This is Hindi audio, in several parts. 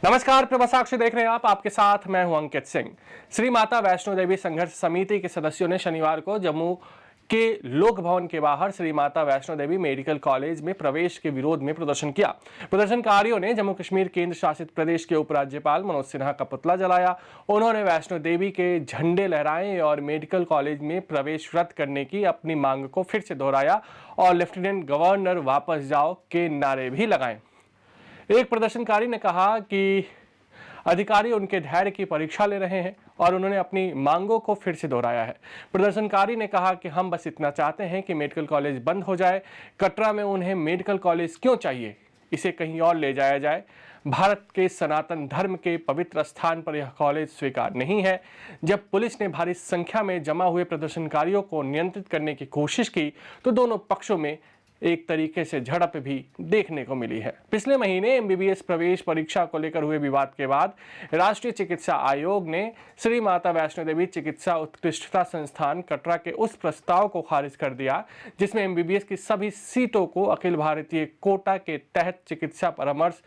नमस्कार, प्रभा साक्षी देख रहे हैं आप। आपके साथ मैं हूं अंकित सिंह। श्री माता वैष्णो देवी संघर्ष समिति के सदस्यों ने शनिवार को जम्मू के लोक भवन के बाहर श्री माता वैष्णो देवी मेडिकल कॉलेज में प्रवेश के विरोध में प्रदर्शन किया। प्रदर्शनकारियों ने जम्मू कश्मीर केंद्र शासित प्रदेश के उपराज्यपाल मनोज सिन्हा का पुतला जलाया। उन्होंने वैष्णो देवी के झंडे लहराए और मेडिकल कॉलेज में प्रवेश रद्द करने की अपनी मांग को फिर से दोहराया और लेफ्टिनेंट गवर्नर वापस जाओ के नारे भी लगाए। एक प्रदर्शनकारी ने कहा कि अधिकारी उनके धैर्य की परीक्षा ले रहे हैं और उन्होंने अपनी मांगों को फिर से दोहराया है। प्रदर्शनकारी ने कहा कि हम बस इतना चाहते हैं कि मेडिकल कॉलेज बंद हो जाए। कटरा में उन्हें मेडिकल कॉलेज क्यों चाहिए, इसे कहीं और ले जाया जाए। भारत के सनातन धर्म के पवित्र स्थान पर यह कॉलेज स्वीकार नहीं है। जब पुलिस ने भारी संख्या में जमा हुए प्रदर्शनकारियों को नियंत्रित करने की कोशिश की तो दोनों पक्षों में एक तरीके से झड़प भी देखने को मिली है। पिछले महीने एमबीबीएस प्रवेश परीक्षा को लेकर हुए विवाद के बाद राष्ट्रीय चिकित्सा आयोग ने श्री माता वैष्णो देवी चिकित्सा उत्कृष्टता संस्थान कटरा के उस प्रस्ताव को खारिज कर दिया जिसमें एमबीबीएस की सभी सीटों को अखिल भारतीय कोटा के तहत चिकित्सा परामर्श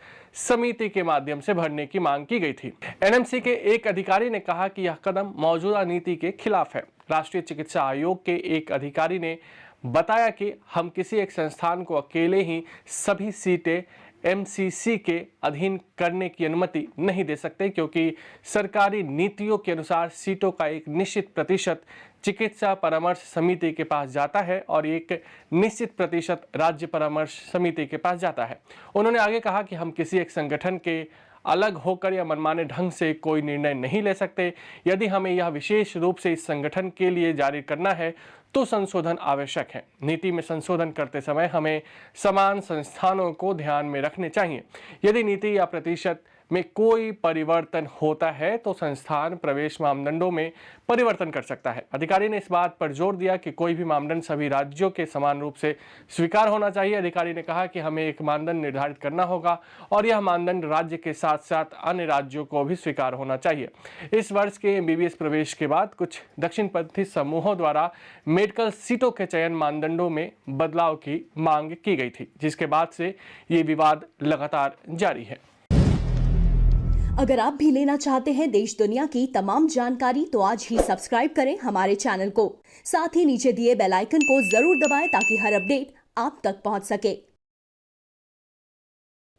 समिति के माध्यम से भरने की मांग की गई थी। एनएमसी के एक अधिकारी ने कहा कि यह कदम मौजूदा नीति के खिलाफ है। राष्ट्रीय चिकित्सा आयोग के एक अधिकारी ने बताया कि हम किसी एक संस्थान को अकेले ही सभी सीटें एमसीसी के अधीन करने की अनुमति नहीं दे सकते, क्योंकि सरकारी नीतियों के अनुसार सीटों का एक निश्चित प्रतिशत चिकित्सा परामर्श समिति के पास जाता है और एक निश्चित प्रतिशत राज्य परामर्श समिति के पास जाता है। उन्होंने आगे कहा कि हम किसी एक संगठन के अलग होकर या मनमाने ढंग से कोई निर्णय नहीं ले सकते। यदि हमें यह विशेष रूप से इस संगठन के लिए जारी करना है तो संशोधन आवश्यक है। नीति में संशोधन करते समय हमें समान संस्थानों को ध्यान में रखने चाहिए। यदि नीति या प्रतिशत में कोई परिवर्तन होता है तो संस्थान प्रवेश मानदंडों में परिवर्तन कर सकता है। अधिकारी ने इस बात पर जोर दिया कि कोई भी मानदंड सभी राज्यों के समान रूप से स्वीकार होना चाहिए। अधिकारी ने कहा कि हमें एक मानदंड निर्धारित करना होगा और यह मानदंड राज्य के साथ साथ अन्य राज्यों को भी स्वीकार होना चाहिए। इस वर्ष के एमबीबीएस प्रवेश के बाद कुछ दक्षिणपंथी समूहों द्वारा मेडिकल सीटों के चयन मानदंडों में बदलाव की मांग की गई थी, जिसके बाद से ये विवाद लगातार जारी है। अगर आप भी लेना चाहते हैं देश दुनिया की तमाम जानकारी तो आज ही सब्सक्राइब करें हमारे चैनल को। साथ ही नीचे दिए बेल आइकन को जरूर दबाएं ताकि हर अपडेट आप तक पहुंच सके।